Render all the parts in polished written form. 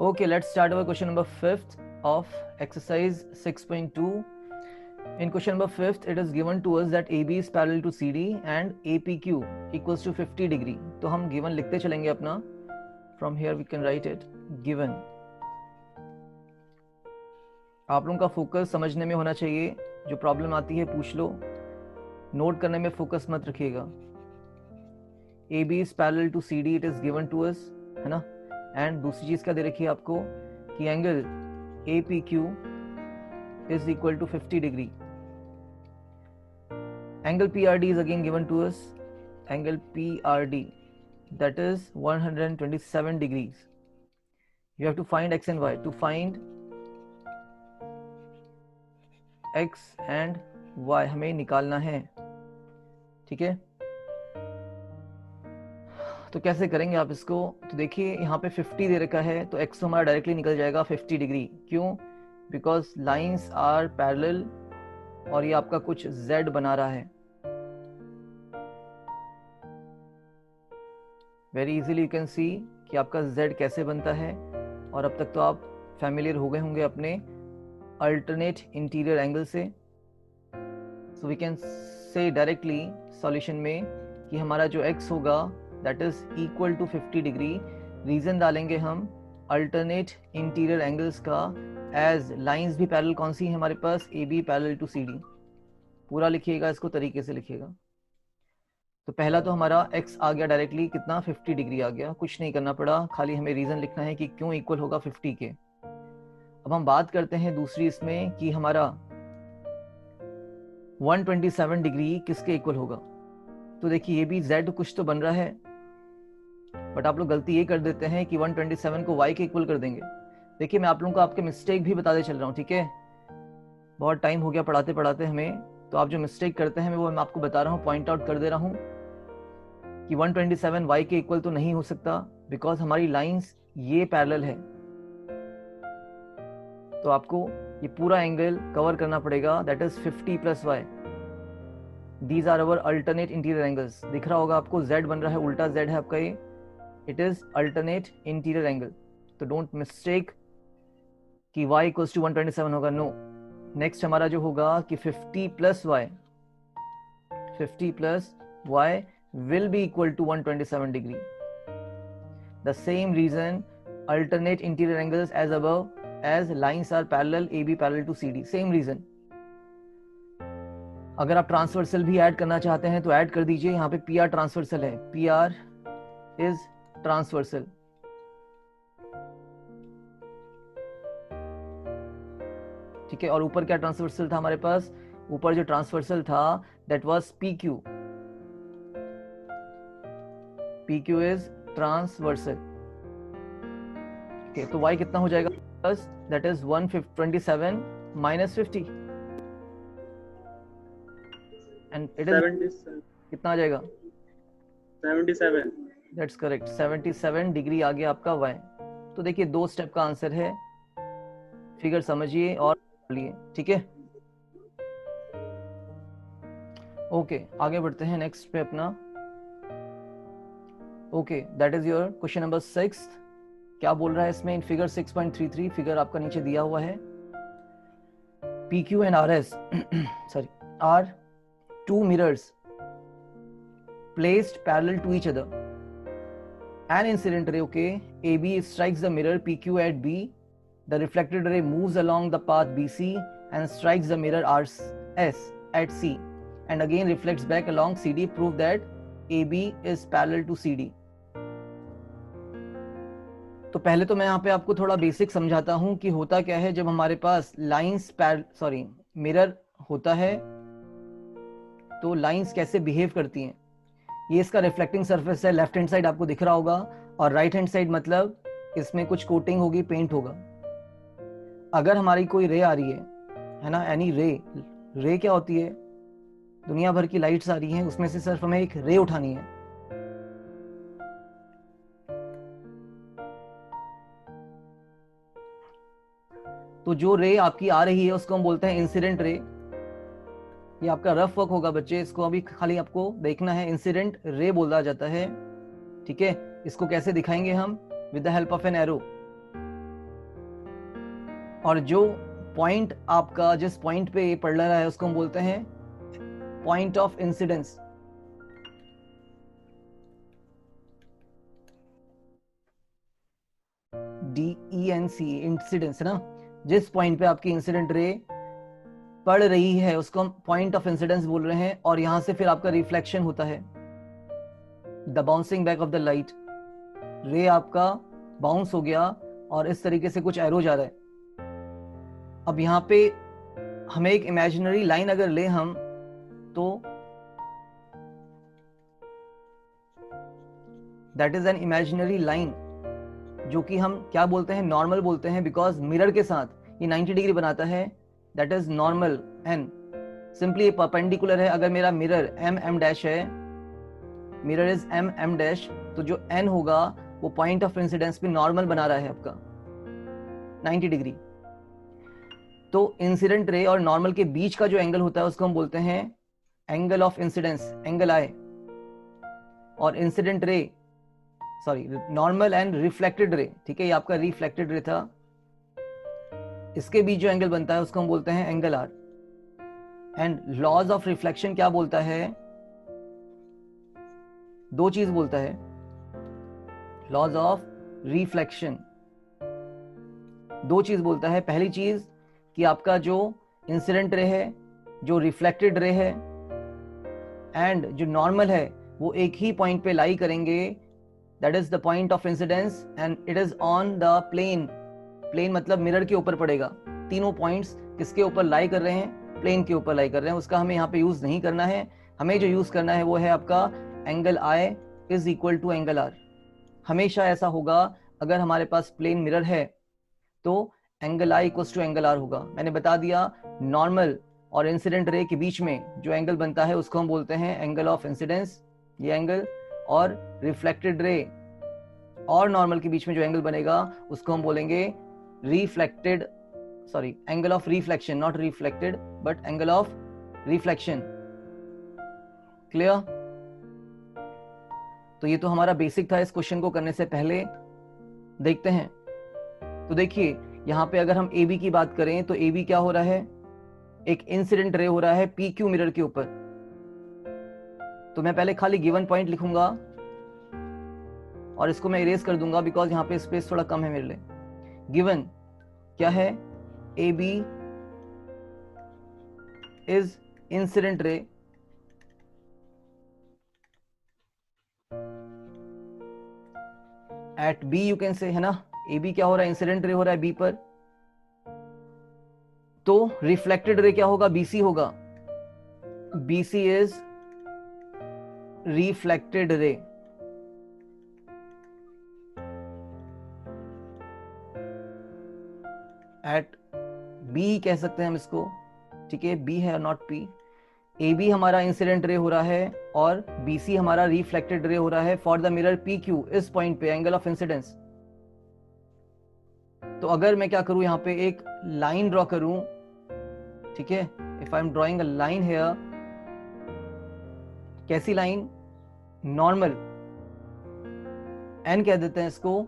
Okay, let's start our question number 5th of exercise 6.2. In question number 5th, it is given to us that AB is parallel to CD and APQ equals to 50 degree. तो हम given लिखते चलेंगे अपना. From here we can write it given. आप लोगों का focus समझने में होना चाहिए. जो प्रॉब्लम आती है पूछ लो. नोट करने में फोकस मत रखिएगा. AB is parallel to CD, it is given to us, है ना. एंड दूसरी चीज क्या दे रखी है आपको कि angle APQ is equal to 50 degree. Angle PRD is again given to us. Angle PRD, that is 127 degrees. You have to find x and y. To find x and y हमें निकालना है. ठीक है, तो कैसे करेंगे आप इसको. तो देखिए यहाँ पे 50 दे रखा है तो x तो हमारा डायरेक्टली निकल जाएगा 50 डिग्री. क्यों? बिकॉज लाइंस आर पैरेलल और ये आपका कुछ z बना रहा है. Very easily you can see कि आपका z कैसे बनता है. और अब तक तो आप फैमिलियर हो गए होंगे अपने अल्टरनेट इंटीरियर एंगल से. So we can say directly solution में कि हमारा जो x होगा that is equal to 50 degree. Reason डालेंगे हम अल्टरनेट इंटीरियर एंगल्स का. एज लाइंस भी पैरेलल कौन सी है हमारे पास, AB पैरेलल टू CD. पूरा लिखिएगा, इसको तरीके से लिखिएगा. तो पहला तो हमारा x आ गया डायरेक्टली कितना 50 डिग्री आ गया. कुछ नहीं करना पड़ा, खाली हमें रीजन लिखना है कि क्यों इक्वल होगा 50 के. अब हम बात करते हैं दूसरी इसमें कि हमारा 127 डिग्री किसके इक्वल होगा. तो देखिए ये भी z कुछ तो बन रहा है, बट आप लोग गलती ये कर देते हैं कि 127 को y के इक्वल कर देंगे. देखिए मैं आप लोगों को आपके मिस्टेक भी बताते चल रहा हूँ. ठीक है, बहुत टाइम हो गया पढ़ाते पढ़ाते हमें, तो आप जो मिस्टेक करते हैं वो मैं आपको बता रहा हूँ, पॉइंट आउट कर दे रहा हूँ कि 127 y के इक्वल तो नहीं हो सकता बिकॉज हमारी लाइंस ये पैरेलल है. तो आपको ये पूरा एंगल कवर करना पड़ेगा, that is 50 plus y. These are our alternate interior angles. दिख रहा होगा आपको z बन रहा है, उल्टा z है आपका ये. It is alternate interior angle. तो डोंट मिस्टेक कि y इक्वल्स टू 127 होगा. नो. नेक्स्ट हमारा जो होगा कि 50 plus y will be equal to 127 degree. The same reason alternate interior angles as above, as lines are parallel, AB parallel to CD. Same reason. अगर आप transversal भी add करना चाहते हैं तो ऐड कर दीजिए. यहाँ पे PR ट्रांसवर्सल है, PR is ट्रांसवर्सल. ठीक है, और ऊपर क्या ट्रांसवर्सल था हमारे पास, ऊपर जो ट्रांसवर्सल था that was PQ. PQ is transversal. तो y कितना हो जाएगा, that is 127 minus 50 and it is कितना आ जाएगा 77. दैट्स करेक्ट, 77 डिग्री आ गया आपका y. तो देखिए 2 स्टेप का आंसर है, फिगर समझिए और लिए. ठीक है, ओके आगे बढ़ते हैं नेक्स्ट पे अपना. Okay, that is your question number 6. क्या बोल रहा है इसमें इन फिगर 6.33. फिगर आपका नीचे दिया हुआ है. PQ and RS sorry are two mirrors placed parallel to each other. An incident ray, okay, AB strikes the mirror PQ at B. The reflected ray moves along the path BC and strikes the mirror RS at C and again reflects back along CD. Prove that AB is parallel to CD. तो पहले तो मैं यहाँ पे आपको थोड़ा basic समझाता हूँ कि होता क्या है जब हमारे पास लाइंस मिरर होता है तो लाइंस कैसे बिहेव करती हैं. ये इसका रिफ्लेक्टिंग सरफेस है, लेफ्ट हैंड साइड आपको दिख रहा होगा, और राइट हैंड साइड मतलब इसमें कुछ कोटिंग होगी, पेंट होगा. अगर हमारी कोई रे आ रही है ना, एनी रे क्या होती है, दुनिया भर की लाइट्स आ रही हैं, उसमें से सिर्फ हमें एक रे उठानी है. तो जो रे आपकी आ रही है उसको हम बोलते हैं इंसिडेंट रे. ये आपका रफ वर्क होगा बच्चे, इसको अभी खाली आपको देखना है. इंसिडेंट रे बोला जाता है. ठीक है, इसको कैसे दिखाएंगे हम, with the help of an arrow. और जो पॉइंट आपका जिस पॉइंट पे ये पड़ रहा है उसको हम बोलते हैं point of incidence. DENC incidence है ना, जिस पॉइंट पे आपकी इंसिडेंट रे पड़ रही है उसको हम पॉइंट ऑफ इंसिडेंस बोल रहे हैं, और यहां से फिर आपका रिफ्लेक्शन होता है, the bouncing back of the light. रे आपका बाउंस हो गया और इस तरीके से कुछ एरो जा रहा है। अब यहाँ पे हमें एक इमेजिनरी लाइन अगर ले हम तो that is an imaginary line, जो कि हम क्या बोलते हैं, नॉर्मल बोलते हैं, बिकॉज मिरर के साथ ये 90 डिग्री बनाता है, that is normal N. Simply ये परपेंडिकुलर है। अगर मेरा मिरर m डैश है, मिरर इज m डैश, तो जो n होगा वो पॉइंट ऑफ इंसिडेंस पे नॉर्मल बना रहा है आपका 90 डिग्री। तो इंसिडेंट रे और नॉर्मल के बीच का जो एंगल होता है उसको हम बोलते हैं एंगल ऑफ इंसिडेंस, एंगल आई। और incident ray, sorry, normal and reflected ray, ठीक है, ये आपका रिफ्लेक्टेड रे था, इसके बीच जो एंगल बनता है उसको हम बोलते हैं angle R. And laws of reflection क्या बोलता है, दो चीज बोलता है। लॉज ऑफ रिफ्लेक्शन दो चीज बोलता है। पहली चीज कि आपका जो इंसिडेंट रे है, जो रिफ्लेक्टेड रे है एंड जो नॉर्मल है, वो एक ही पॉइंट पे लाई करेंगे, that is the point of incidence, and it is on the plane. Plane मतलब मिरर के ऊपर पड़ेगा। तीनों पॉइंट्स किसके ऊपर लाई कर रहे हैं, प्लेन के ऊपर लाई कर रहे हैं। उसका हमें यहाँ पे यूज नहीं करना है। हमें जो यूज करना है वो है आपका angle I is equal to angle R. हमेशा ऐसा होगा, अगर हमारे पास प्लेन मिरर है तो angle I equal to angle R होगा। मैंने बता दिया, नॉर्मल और इंसिडेंट रे के बीच में जो एंगल बनता है उसको हम बोलते हैं एंगल ऑफ इंसिडेंस, ये एंगल। और रिफ्लेक्टेड रे और नॉर्मल के बीच में जो एंगल बनेगा उसको हम बोलेंगे reflected, sorry, angle of reflection, not reflected but angle of reflection. Clear? तो ये तो हमारा बेसिक था। इस क्वेश्चन को करने से पहले देखते हैं। तो देखिए यहां पे अगर हम AB की बात करें तो AB क्या हो रहा है, एक इंसिडेंट रे हो रहा है PQ मिरर के ऊपर। तो मैं पहले खाली गिवन पॉइंट लिखूंगा और इसको मैं इरेज कर दूंगा बिकॉज यहाँ पे स्पेस थोड़ा कम है मेरे लिए। गिवन क्या है, AB is incident ray at B, you can say, है ना। AB क्या हो रहा है, इंसिडेंट रे हो रहा है B पर। तो रिफ्लेक्टेड रे क्या होगा, BC होगा। BC is reflected ray at B कह सकते हैं हम इसको, ठीक है, B है नॉट P। AB हमारा इंसिडेंट रे हो रहा है और BC हमारा रिफ्लेक्टेड रे हो रहा है फॉर द मिरर PQ, इस पॉइंट पे एंगल ऑफ इंसिडेंस। तो अगर मैं क्या करूं, यहां पे एक लाइन ड्रॉ करूं, ठीक है, if I am drawing a line here, कैसी लाइन, नॉर्मल, N कह देते हैं इसको।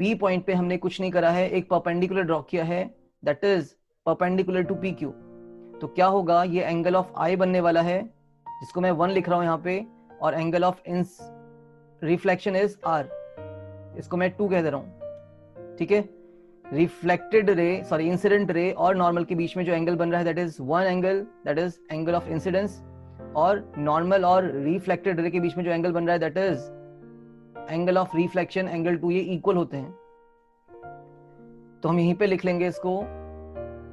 B पॉइंट पे हमने कुछ नहीं करा है, एक परपेंडिकुलर ड्रॉ किया है, that is perpendicular to PQ। तो क्या होगा, ये एंगल ऑफ I बनने वाला है, जिसको मैं 1 लिख रहा हूं यहाँ पे, और angle of reflection is R, इसको मैं 2 कह दे रहा हूं, ठीक है। Reflected ray, sorry, incident ray और नॉर्मल के बीच में जो एंगल बन रहा है that is one angle, that is angle of incidence. और नॉर्मल और रिफ्लेक्टेड रे के बीच में जो एंगल बन रहा है that is angle of reflection, angle 2, ये इक्वल होते हैं। तो हम यहीं पे लिख लेंगे इसको,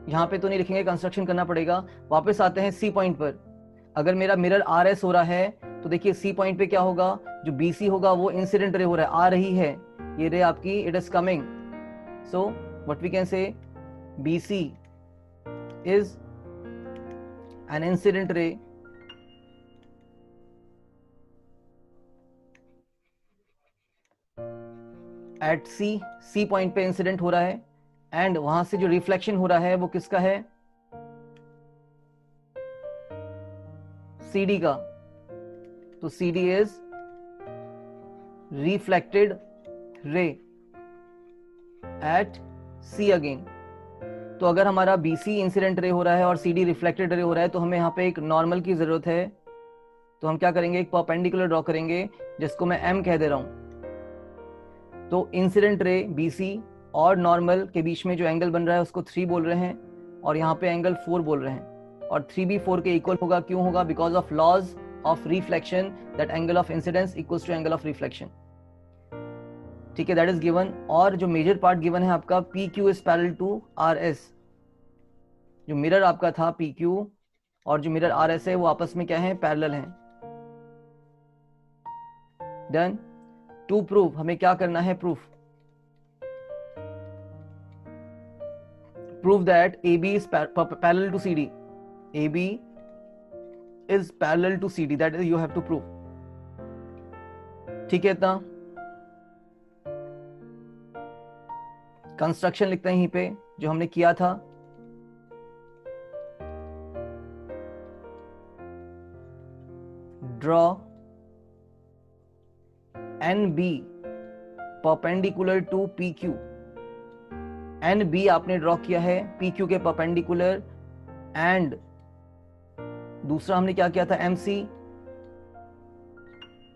यहाँ पे तो नहीं लिखेंगे, कंस्ट्रक्शन करना पड़ेगा। वापस आते हैं C पॉइंट पर। अगर मेरा मिरर RS हो रहा है तो देखिए C पॉइंट पे क्या होगा, जो BC होगा वो इंसिडेंट रे हो रहा है, आ रही है ये रे आपकी, it is coming. So what we can say, BC is an incident ray at C point पे इंसिडेंट हो रहा है, एंड वहां से जो रिफ्लेक्शन हो रहा है वो किसका है, CD का। तो CD is reflected ray at C again. तो अगर हमारा BC इंसिडेंट रे हो रहा है और CD रिफ्लेक्टेड रे हो रहा है तो हमें यहाँ पे एक नॉर्मल की जरूरत है। तो हम क्या करेंगे, एक परपेंडिकुलर ड्रॉ करेंगे जिसको मैं M कह दे रहा हूं। तो इंसिडेंट रे BC और नॉर्मल के बीच में जो एंगल बन रहा है उसको 3 बोल रहे हैं और यहाँ पे एंगल 4 बोल रहे हैं। और 3 भी 4 के इक्वल होगा, क्यों होगा? Because of laws of reflection that angle of incidence equals to angle of reflection. ठीक है, दैट इज गिवन। और जो मेजर पार्ट गिवन है आपका PQ is parallel to RS। जो मिरर आपका था PQ और जो मिरर RS है वो आपस में क्या है, पैरेलल हैं। डन। टू प्रूव हमें क्या करना है, prove that AB is parallel to CD. AB is parallel to CD. That is you have to prove. ठीक है, इतना कंस्ट्रक्शन लिखते हैं यहीं पे जो हमने किया था। Draw NB perpendicular to PQ। NB आपने ड्रॉ किया है PQ के परपेंडिकुलर, एंड दूसरा हमने क्या किया था, MC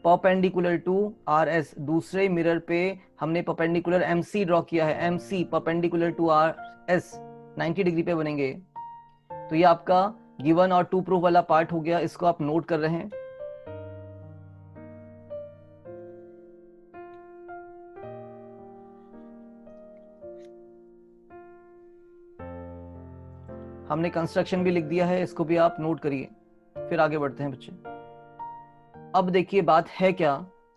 परपेंडिकुलर टू RS। दूसरे मिरर पे हमने परपेंडिकुलर MC ड्रॉ किया है, MC perpendicular to RS 90 degree पे बनेंगे। तो ये आपका गिवन और टू प्रूफ वाला पार्ट हो गया, इसको आप नोट कर रहे हैं। हमने कंस्ट्रक्शन भी लिख दिया है, इसको भी आप नोट करिए, फिर आगे बढ़ते हैं बच्चे। अब देखिए बात है क्या,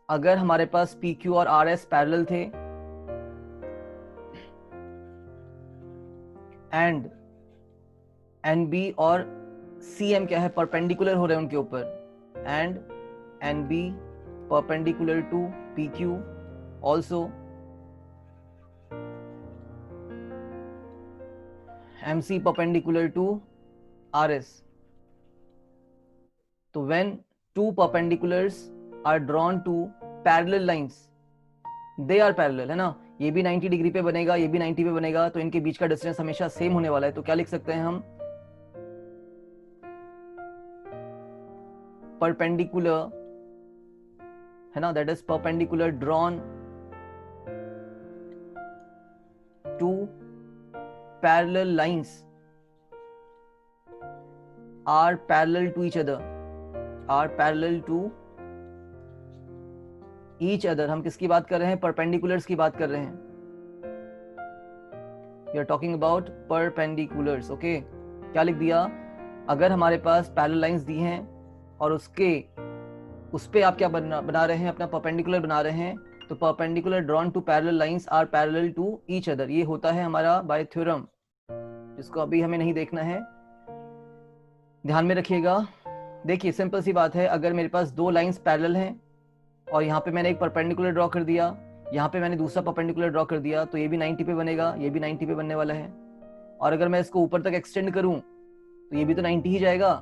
अगर हमारे पास PQ और RS पैरेलल थे एंड NB और CM क्या है, परपेंडिकुलर हो रहे हैं उनके ऊपर, and NB perpendicular to PQ also, MC perpendicular to RS. तो when two perpendiculars are drawn to parallel lines, they are parallel, है ना, ये भी 90 डिग्री पे बनेगा, ये भी 90 पे बनेगा, तो इनके बीच का डिस्टेंस हमेशा सेम होने वाला है। तो क्या लिख सकते हैं हम, परपेंडिकुलर, है ना, that is perpendicular drawn to parallel lines are parallel to each other, are parallel to each other। हम किसकी बात कर रहे हैं, परपेंडिकुलर्स की बात कर रहे हैं। We are talking about perpendiculars, okay? क्या लिख दिया, अगर हमारे पास parallel lines दी हैं और उस पे आप क्या बना रहे हैं, अपना परपेंडिकुलर बना रहे हैं, तो perpendicular drawn to parallel lines are parallel to each other. ये होता है हमारा बाय थ्योरम, जिसको अभी हमें नहीं देखना है, ध्यान में रखिएगा। देखिए सिंपल सी बात है, अगर मेरे पास दो लाइंस पैरेलल हैं और यहाँ पे मैंने एक परपेंडिकुलर ड्रॉ कर दिया, यहाँ पे मैंने दूसरा परपेंडिकुलर ड्रॉ कर दिया, तो ये भी 90 पे बनेगा, ये भी 90 पे बनने वाला है। और अगर मैं इसको ऊपर तक एक्सटेंड करूं तो ये भी तो 90 ही जाएगा।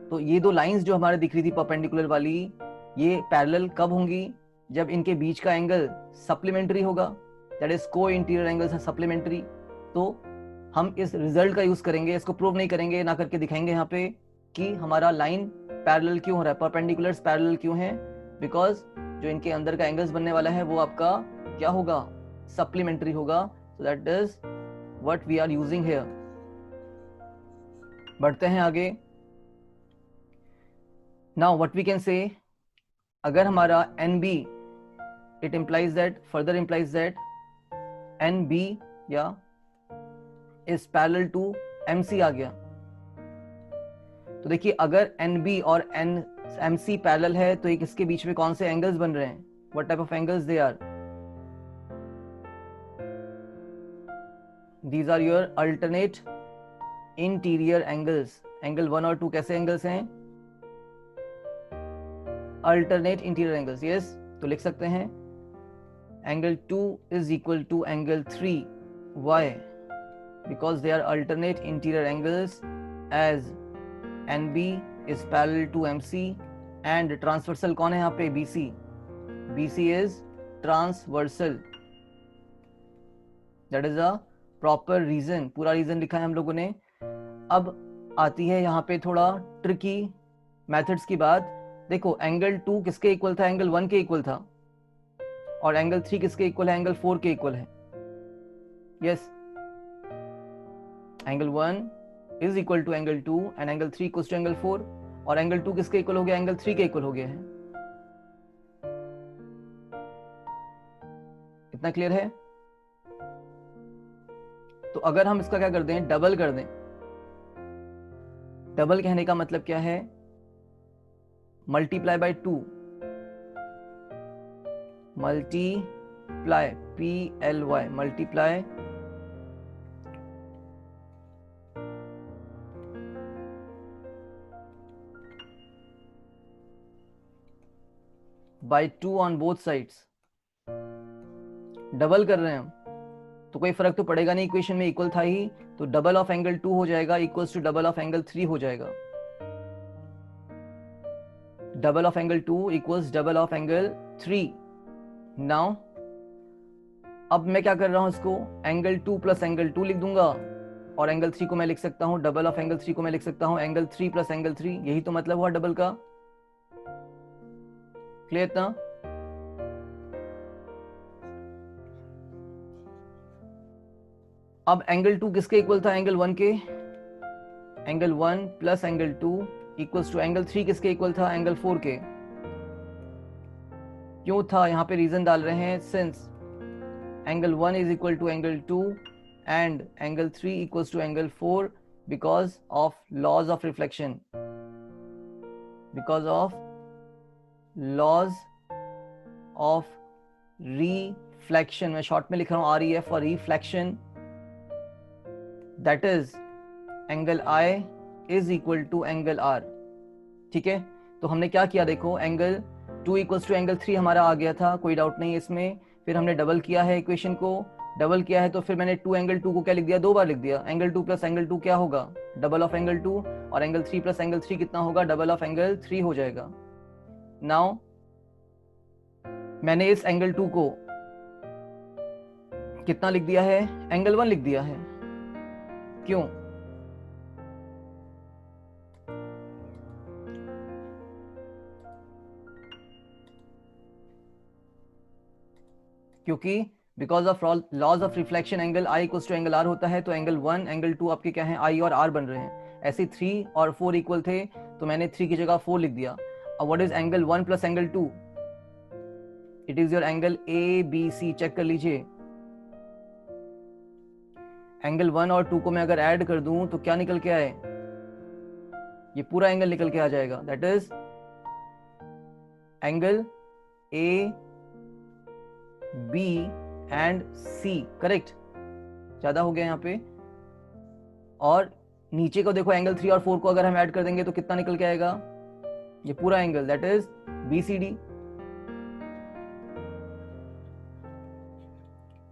तो ये दो लाइंस जो हमारे दिख रही थी परपेंडिकुलर वाली, ये पैरेलल कब होंगी, जब इनके बीच का एंगल सप्लीमेंट्री होगा, दैट इज को इंटीरियर एंगल्स आर सप्लीमेंट्री। तो हम इस रिजल्ट का यूज करेंगे, इसको प्रूव नहीं करेंगे, ना करके दिखाएंगे यहाँ पे कि हमारा लाइन पैरेलल क्यों हो रहा है, परपेंडिकुलर्स पैरेलल क्यों है, बिकॉज जो इनके अंदर का एंगल्स बनने वाला है वो आपका क्या होगा, सप्लीमेंट्री होगा। So that is what we are using here. बढ़ते हैं आगे। नाउ व्हाट वी कैन से, अगर हमारा NB, it implies that, further implies that NB या is parallel to MC आ गया। तो देखिए अगर NB और MC पैरेलल है तो एक इसके बीच में कौन से एंगल्स बन रहे हैं, what type of angles they are, these are your alternate interior angles। Angle 1 और 2 कैसे एंगल्स हैं, अल्टरनेट इंटीरियर एंगल्स, यस। तो लिख सकते हैं angle 2 is equal to angle 3, why, because they are alternate interior angles as NB is parallel to MC and transversal कौन है यहाँ पे, BC is transversal, that is a proper reason, पूरा reason लिखा है हम लोगों ने। अब आती है यहाँ पे थोड़ा ट्रिकी मेथड्स की बात। देखो एंगल 2 किसके इक्वल था? एंगल 1 के इक्वल था। और एंगल 3 किसके इक्वल है? एंगल 4 के इक्वल है। Yes, angle 1 is equal to angle 2 and angle 3 equal to angle 4। और एंगल 2 किसके इक्वल हो गया? एंगल 3 के इक्वल हो गया है। इतना क्लियर है? तो अगर हम इसका क्या कर दें, डबल कर दें। डबल कहने का मतलब क्या है? Multiply by 2, multiply PLY, multiply by 2 on both sides. Double कर रहे हैं हम तो कोई फर्क तो पड़ेगा नहीं, इक्वेशन में इक्वल था ही, तो डबल ऑफ एंगल 2 हो जाएगा equals to double of angle 3 हो जाएगा। Double of angle 2 equals double of angle 3। Now अब मैं क्या कर रहा हूं, इसको एंगल 2 प्लस एंगल 2 लिख दूंगा, और एंगल 3 को मैं लिख सकता हूं, डबल ऑफ एंगल 3 को मैं लिख सकता हूं एंगल 3 प्लस एंगल 3। यही तो मतलब हुआ डबल का। क्लियर था? अब एंगल 2 किसके इक्वल था? एंगल 1 के। Angle 1 plus angle 2 equals to angle 3 किसके इक्वल था? एंगल 4 के। क्यों था? यहां पे रीजन डाल रहे हैं, since angle 1 is equal to angle 2 and angle 3 equals to angle 4 because of laws of reflection, because of laws of reflection. मैं शॉर्ट में लिख रहा हूं REF और reflection, that is angle I is equal to angle R। ठीक है, तो हमने क्या किया, देखो एंगल 2 इक्वल्स टू एंगल 3 हमारा आ गया था, कोई डाउट नहीं है इसमें। फिर हमने डबल किया है इक्वेशन को, डबल किया है तो फिर मैंने 2 एंगल 2 को क्या लिख दिया? 2 बार लिख दिया। एंगल 2 प्लस एंगल 2 क्या होगा? Double of angle 2। और एंगल 3 प्लस एंगल 3 कितना होगा? डबल ऑफ एंगल 3 हो जाएगा। नाउ मैंने इस एंगल 2 को कितना लिख दिया है? एंगल 1 लिख दिया है। क्यों? क्योंकि because of laws of reflection angle I equals to angle R होता है, तो एंगल 1 एंगल 2 आपके क्या है? I और R बन रहे हैं। ऐसे 3 और 4 इक्वल थे तो मैंने 3 की जगह 4 लिख दिया। अब what is angle 1 plus angle 2? It is your angle ABC। Check कर लीजिए, एंगल 1 और 2 को मैं अगर ऐड कर दूं तो क्या निकल के आए? ये पूरा एंगल निकल के आ जाएगा, that is angle AB and C। Correct, ज्यादा हो गया यहाँ पे। और नीचे को देखो, एंगल 3 और 4 को अगर हम ऐड कर देंगे तो कितना निकल के आएगा? ये पूरा angle, that is BCD।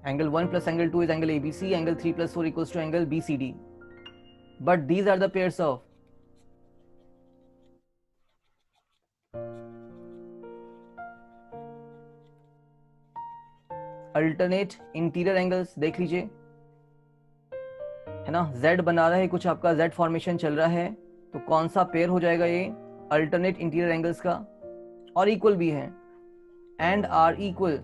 Angle 1 plus angle 2 is angle ABC, angle 3 plus 4 equals to angle BCD. But these are the pairs of alternate interior angles। देख लीजिए, है ना, Z बना रहा है कुछ आपका, Z फॉर्मेशन चल रहा है, तो कौन सा पेयर हो जाएगा? ये अल्टरनेट इंटीरियर एंगल्स का, और इक्वल भी है, एंड आर इक्वल।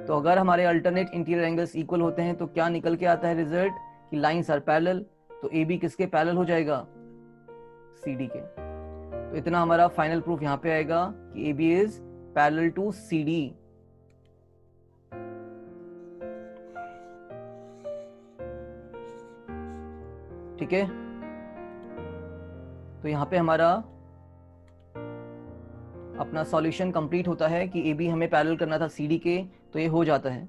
तो अगर हमारे अल्टरनेट इंटीरियर एंगल्स इक्वल होते हैं तो क्या निकल के आता है रिजल्ट? कि लाइंस आर पैरेलल। तो AB किसके पैरेलल हो जाएगा? CD के। तो इतना हमारा फाइनल प्रूफ यहाँ पे आएगा कि AB is parallel to CD। ठीक है, तो यहाँ पे हमारा अपना सॉल्यूशन कंप्लीट होता है कि AB हमें पैरेलल करना था CD के, तो ये हो जाता है।